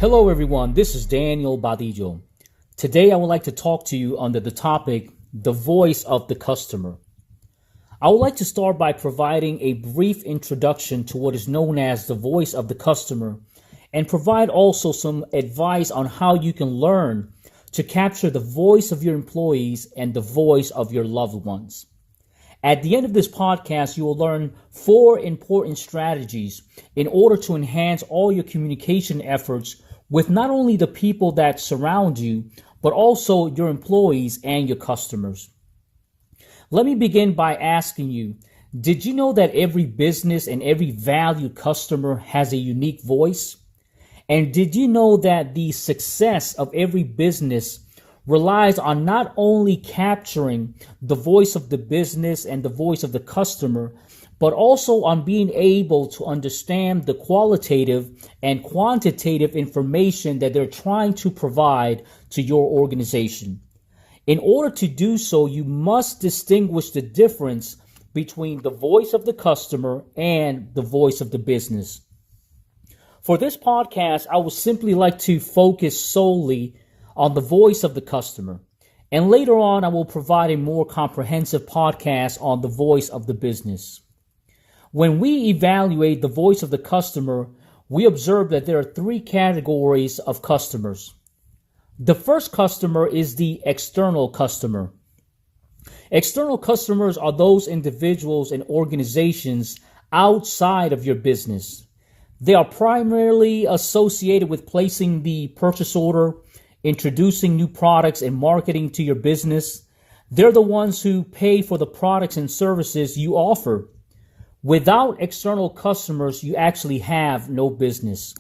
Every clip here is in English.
Hello everyone, this is Daniel Badillo. Today I would like to talk to you under the topic, the voice of the customer. I would like to start by providing a brief introduction to what is known as the voice of the customer and provide also some advice on how you can learn to capture the voice of your employees and the voice of your loved ones. At the end of this podcast, you will learn 4 important strategies in order to enhance all your communication efforts with not only the people that surround you, but also your employees and your customers. Let me begin by asking you, did you know that every business and every valued customer has a unique voice? And did you know that the success of every business relies on not only capturing the voice of the business and the voice of the customer, but also on being able to understand the qualitative and quantitative information that they're trying to provide to your organization. In order to do so, you must distinguish the difference between the voice of the customer and the voice of the business. For this podcast, I would simply like to focus solely on the voice of the customer. And later on, I will provide a more comprehensive podcast on the voice of the business. When we evaluate the voice of the customer, we observe that there are 3 categories of customers. The first customer is the external customer. External customers are those individuals and organizations outside of your business. They are primarily associated with placing the purchase order, introducing new products and marketing to your business. They're the ones who pay for the products and services you offer. Without external customers, you actually have no business.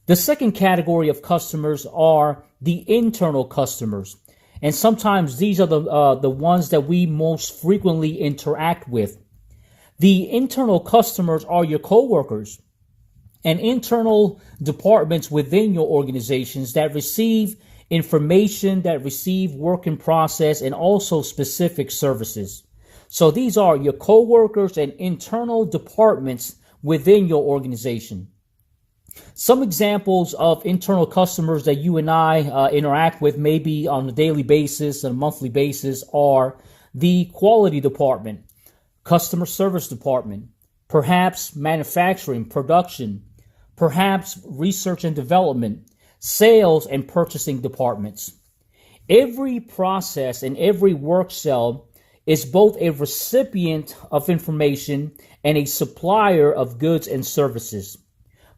The second category of customers are the internal customers. And sometimes these are the ones that we most frequently interact with. The internal customers are your coworkers and internal departments within your organizations that receive information, that receive work in process, and also specific services. So these are your coworkers and internal departments within your organization. Some examples of internal customers that you and I interact with maybe on a daily basis and a monthly basis are the quality department, customer service department, perhaps manufacturing, production, perhaps research and development, sales and purchasing departments. Every process and every work cell is both a recipient of information and a supplier of goods and services.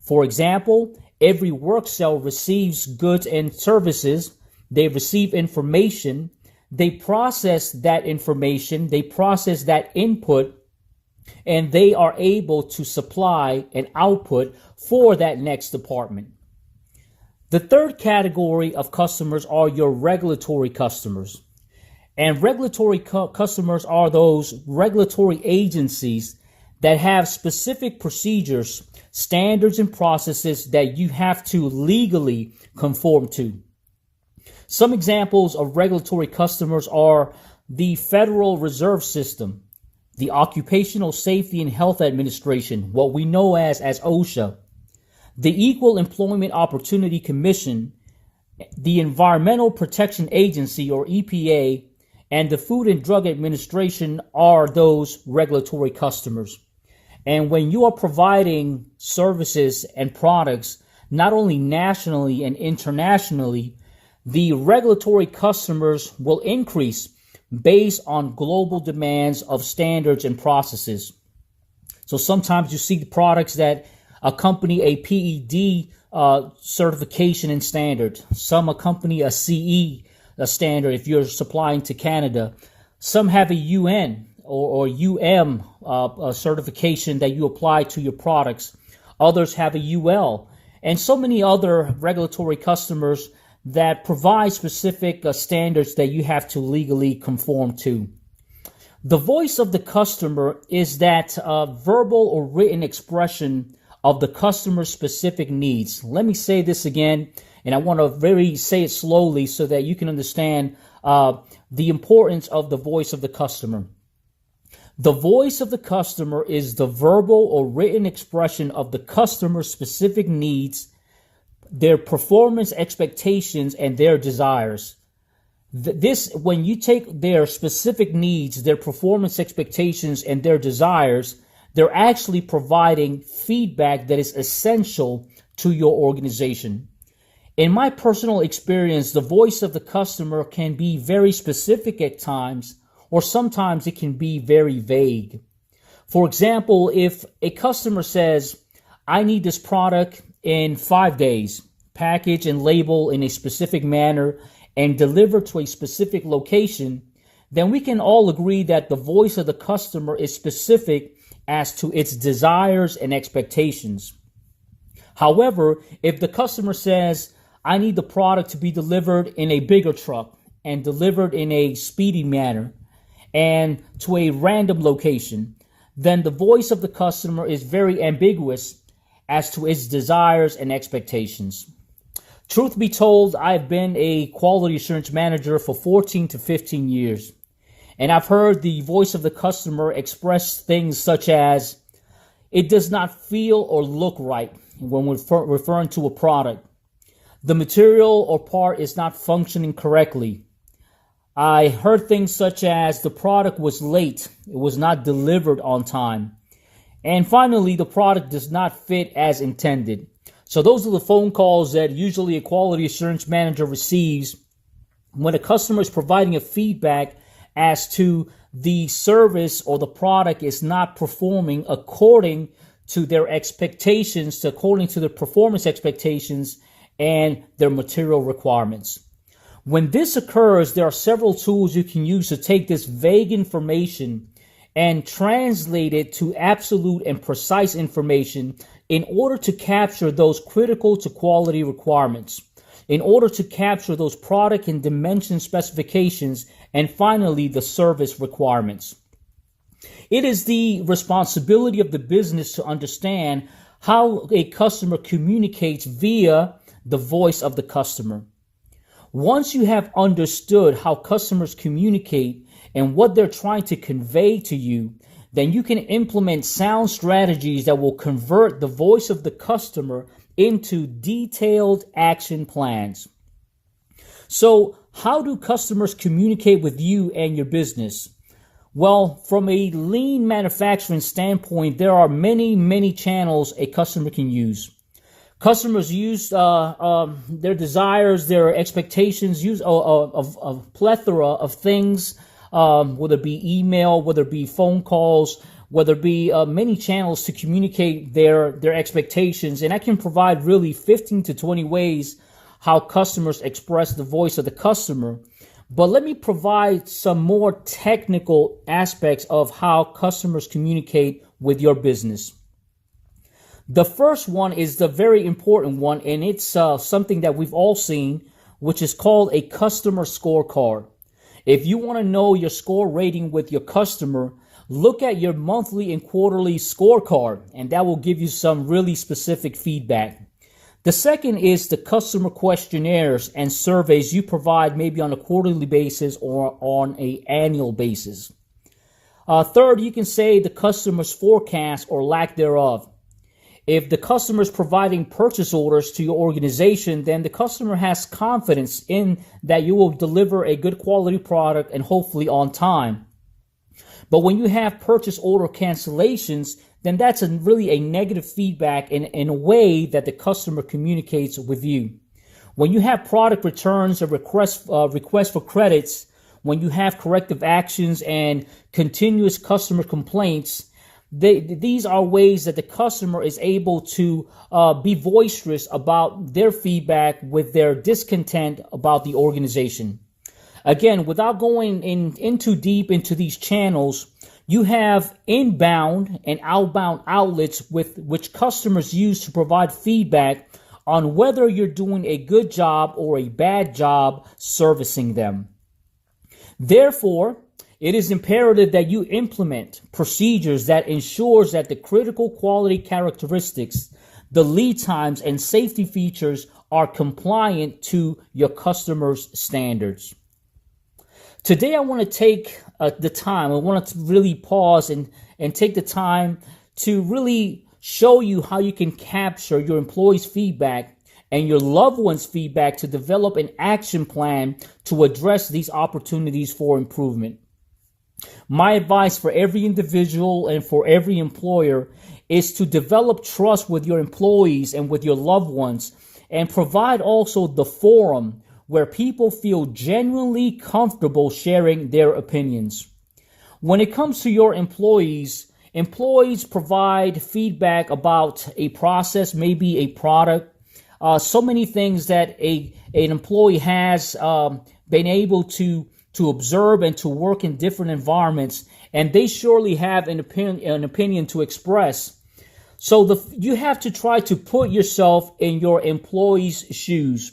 For example, every work cell receives goods and services. They receive information. They process that information. They process that input, and they are able to supply an output for that next department. The third category of customers are your regulatory customers. And regulatory customers are those regulatory agencies that have specific procedures, standards, and processes that you have to legally conform to. Some examples of regulatory customers are the Federal Reserve System, the Occupational Safety and Health Administration, what we know as OSHA, the Equal Employment Opportunity Commission, the Environmental Protection Agency, or EPA, and the Food and Drug Administration are those regulatory customers. And when you are providing services and products, not only nationally and internationally, the regulatory customers will increase based on global demands of standards and processes. So sometimes you see products that accompany a PED certification and standard. Some accompany a CE standard if you're supplying to Canada. Some have a UN or UM certification that you apply to your products. Others have a UL. And so many other regulatory customers that provide specific standards that you have to legally conform to. The voice of the customer is that verbal or written expression of the customer's specific needs. Let me say this again, and I want to say it slowly so that you can understand the importance of the voice of the customer. The voice of the customer is the verbal or written expression of the customer's specific needs their performance expectations and their desires. When you take their specific needs, their performance expectations and their desires, they're actually providing feedback that is essential to your organization. In my personal experience, the voice of the customer can be very specific at times, or sometimes it can be very vague. For example, if a customer says, I need this product in 5 days, package and label in a specific manner, and deliver to a specific location, then we can all agree that the voice of the customer is specific as to its desires and expectations. However, if the customer says, I need the product to be delivered in a bigger truck and delivered in a speedy manner and to a random location, then the voice of the customer is very ambiguous as to its desires and expectations. Truth be told, I've been a quality assurance manager for 14 to 15 years, and I've heard the voice of the customer express things such as, it does not feel or look right when we're referring to a product. The material or part is not functioning correctly. I heard things such as the product was late, it was not delivered on time. And finally, the product does not fit as intended. So those are the phone calls that usually a quality assurance manager receives when a customer is providing a feedback as to the service or the product is not performing according to their expectations, according to their performance expectations and their material requirements. When this occurs, there are several tools you can use to take this vague information and translate it to absolute and precise information in order to capture those critical to quality requirements, in order to capture those product and dimension specifications, and finally, the service requirements. It is the responsibility of the business to understand how a customer communicates via the voice of the customer. Once you have understood how customers communicate and what they're trying to convey to you, then you can implement sound strategies that will convert the voice of the customer into detailed action plans. So, how do customers communicate with you and your business? Well, from a lean manufacturing standpoint, there are many channels a customer can use. Customers use their desires, their expectations, use a plethora of things, whether it be email, whether it be phone calls, whether it be many channels to communicate their expectations. And I can provide really 15 to 20 ways how customers express the voice of the customer. But let me provide some more technical aspects of how customers communicate with your business. The first one is the very important one, and it's something that we've all seen, which is called a customer scorecard. If you want to know your score rating with your customer, look at your monthly and quarterly scorecard, and that will give you some really specific feedback. The second is the customer questionnaires and surveys you provide maybe on a quarterly basis or on an annual basis. Third, you can say the customer's forecast or lack thereof. If the customer is providing purchase orders to your organization, then the customer has confidence in that you will deliver a good quality product and hopefully on time. But when you have purchase order cancellations, then that's really a negative feedback in a way that the customer communicates with you. When you have product returns or requests for credits, when you have corrective actions and continuous customer complaints, these are ways that the customer is able to be boisterous about their feedback with their discontent about the organization. Again, without going in too deep into these channels, you have inbound and outbound outlets with which customers use to provide feedback on whether you're doing a good job or a bad job servicing them. Therefore, it is imperative that you implement procedures that ensures that the critical quality characteristics, the lead times, and safety features are compliant to your customers' standards. Today, I want to take the time. I want to really pause and take the time to really show you how you can capture your employees' feedback and your loved ones' feedback to develop an action plan to address these opportunities for improvement. My advice for every individual and for every employer is to develop trust with your employees and with your loved ones, and provide also the forum where people feel genuinely comfortable sharing their opinions. When it comes to your employees provide feedback about a process, maybe a product, so many things that an employee has been able to observe and to work in different environments, and they surely have an opinion to express. So you have to try to put yourself in your employees' shoes,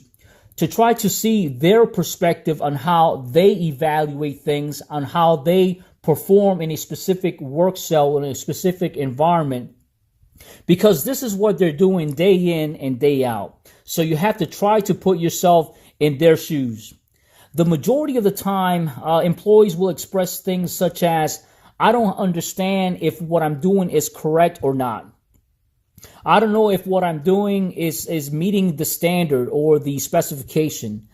to try to see their perspective on how they evaluate things, on how they perform in a specific work cell, in a specific environment, because this is what they're doing day in and day out. So you have to try to put yourself in their shoes. The majority of the time, employees will express things such as, I don't understand if what I'm doing is correct or not. I don't know if what I'm doing is meeting the standard or the specification.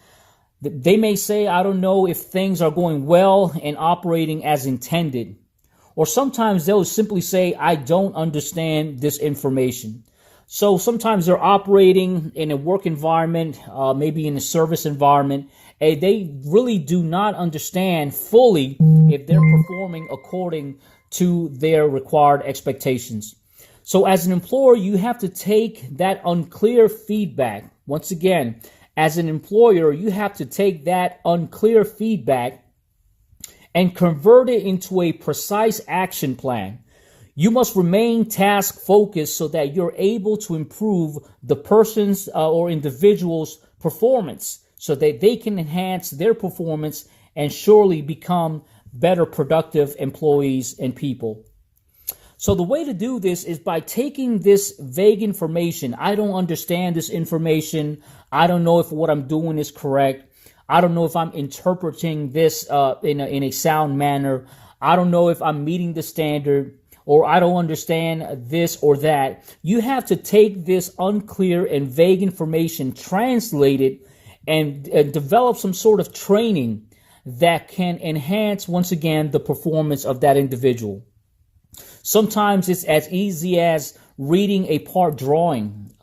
They may say, I don't know if things are going well and operating as intended. Or sometimes they'll simply say, I don't understand this information. So sometimes they're operating in a work environment, maybe in a service environment, and they really do not understand fully if they're performing according to their required expectations. So as an employer, you have to take that unclear feedback. Once again, as an employer, you have to take that unclear feedback and convert it into a precise action plan. You must remain task focused so that you're able to improve the person's or individual's performance, so that they can enhance their performance and surely become better productive employees and people. So the way to do this is by taking this vague information. I don't understand this information. I don't know if what I'm doing is correct. I don't know if I'm interpreting this in a sound manner. I don't know if I'm meeting the standard, or I don't understand this or that. You have to take this unclear and vague information, translate it, and develop some sort of training that can enhance, once again, the performance of that individual. Sometimes it's as easy as reading a part drawing,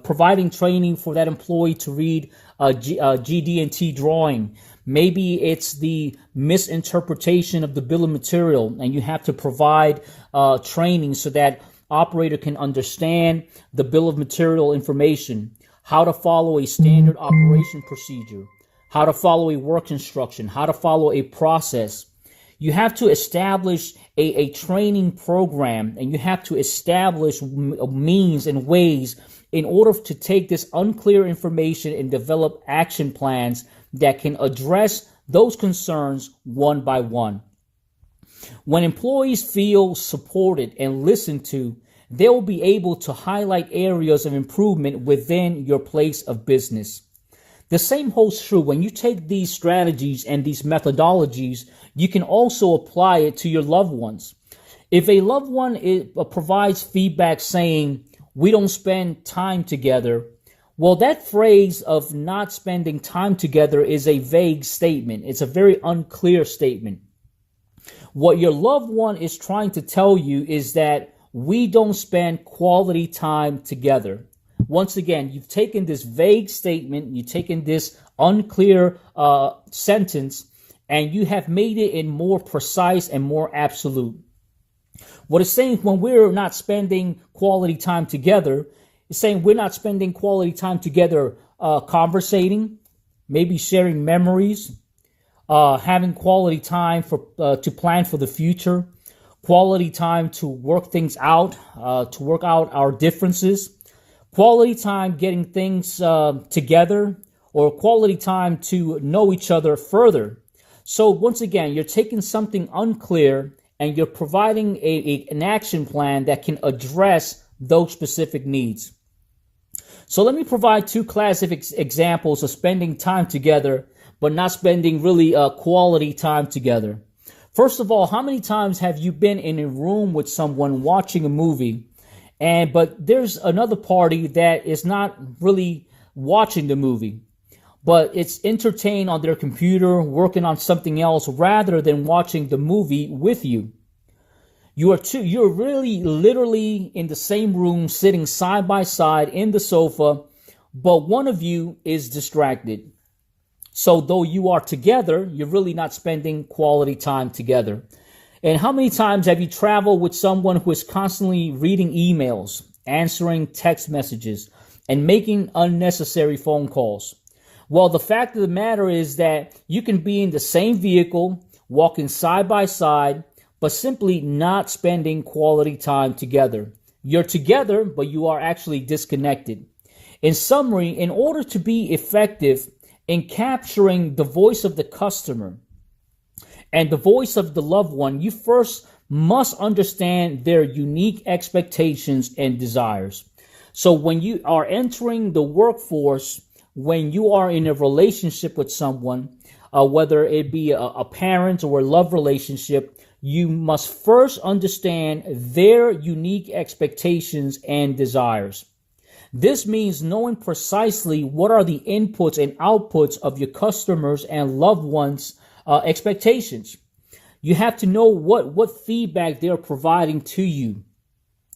providing training for that employee to read a GD&T drawing. Maybe it's the misinterpretation of the bill of material, and you have to provide training so that operator can understand the bill of material information, how to follow a standard operation procedure, how to follow a work instruction, how to follow a process. You have to establish a training program, and you have to establish means and ways in order to take this unclear information and develop action plans that can address those concerns one by one. When employees feel supported and listened to, they will be able to highlight areas of improvement within your place of business. The same holds true when you take these strategies and these methodologies. You can also apply it to your loved ones. If a loved one provides feedback saying, we don't spend time together, well, that phrase of not spending time together is a vague statement. It's a very unclear statement. What your loved one is trying to tell you is that we don't spend quality time together. Once again, you've taken this vague statement, you've taken this unclear sentence, and you have made it in more precise and more absolute. What it's saying, when we're not spending quality time together, it's saying we're not spending quality time together conversating, maybe sharing memories, having quality time to plan for the future, quality time to work things out, to work out our differences, quality time getting things together, or quality time to know each other further. So once again, you're taking something unclear and you're providing an action plan that can address those specific needs. So let me provide two classic examples of spending time together, but not spending really quality time together. First of all, how many times have you been in a room with someone watching a movie, but there's another party that is not really watching the movie, but it's entertained on their computer, working on something else rather than watching the movie with you. You're really literally in the same room, sitting side by side in the sofa, but one of you is distracted. So though you are together, you're really not spending quality time together. And how many times have you traveled with someone who is constantly reading emails, answering text messages, and making unnecessary phone calls? Well, the fact of the matter is that you can be in the same vehicle, walking side by side, but simply not spending quality time together. You're together, but you are actually disconnected. In summary, in order to be effective in capturing the voice of the customer and the voice of the loved one, you first must understand their unique expectations and desires. So when you are entering the workforce, when you are in a relationship with someone, whether it be a parent or a love relationship, you must first understand their unique expectations and desires. This means knowing precisely what are the inputs and outputs of your customers and loved ones' expectations. You have to know what feedback they're providing to you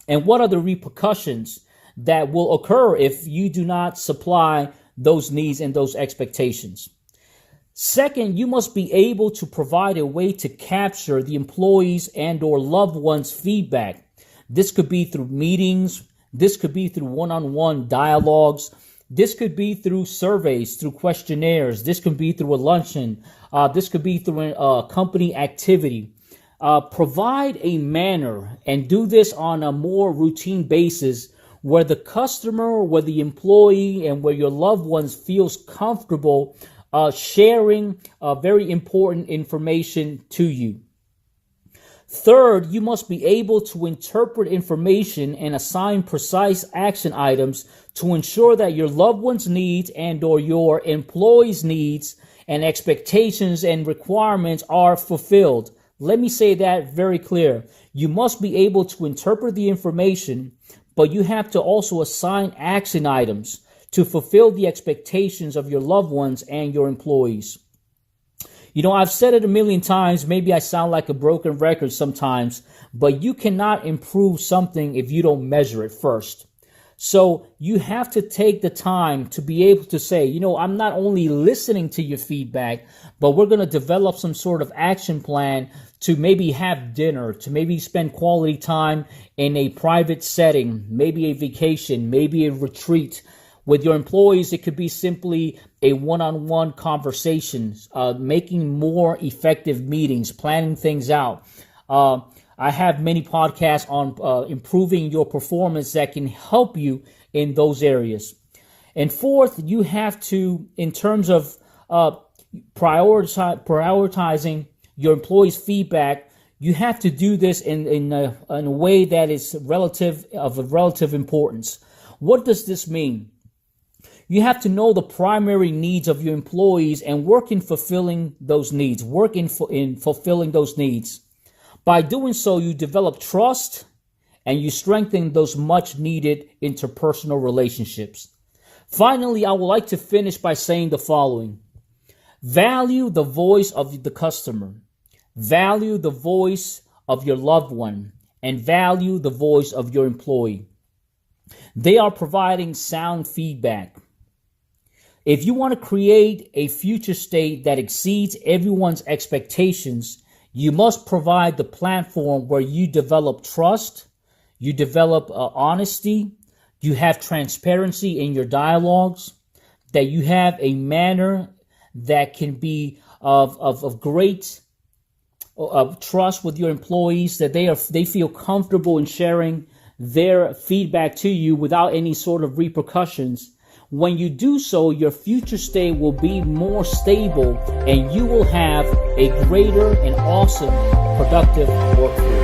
and what are the repercussions that will occur if you do not supply those needs and those expectations. Second, you must be able to provide a way to capture the employees and or loved ones' feedback. This could be through meetings. This could be through one-on-one dialogues. This could be through surveys, through questionnaires. This could be through a luncheon. This could be through a company activity. Provide a manner and do this on a more routine basis where the customer, where the employee, and where your loved ones feels comfortable sharing very important information to you. Third, you must be able to interpret information and assign precise action items to ensure that your loved one's needs and or your employees' needs and expectations and requirements are fulfilled. Let me say that very clear. You must be able to interpret the information, but you have to also assign action items to fulfill the expectations of your loved ones and your employees. You know, I've said it a million times, maybe I sound like a broken record sometimes, but you cannot improve something if you don't measure it first. So you have to take the time to be able to say, you know, I'm not only listening to your feedback, but we're going to develop some sort of action plan to maybe have dinner, to maybe spend quality time in a private setting, maybe a vacation, maybe a retreat. With your employees, it could be simply a one-on-one conversation, making more effective meetings, planning things out. I have many podcasts on improving your performance that can help you in those areas. And fourth, you have to, in terms of prioritizing your employees' feedback, you have to do this in a way that is of relative importance. What does this mean? You have to know the primary needs of your employees and work in fulfilling those needs. By doing so, you develop trust and you strengthen those much needed interpersonal relationships. Finally, I would like to finish by saying the following. Value the voice of the customer. Value the voice of your loved one. And value the voice of your employee. They are providing sound feedback. If you want to create a future state that exceeds everyone's expectations, you must provide the platform where you develop trust, you develop honesty, you have transparency in your dialogues, that you have a manner that can be of great trust with your employees, that they feel comfortable in sharing their feedback to you without any sort of repercussions. When you do so, your future state will be more stable and you will have a greater and awesome productive workforce.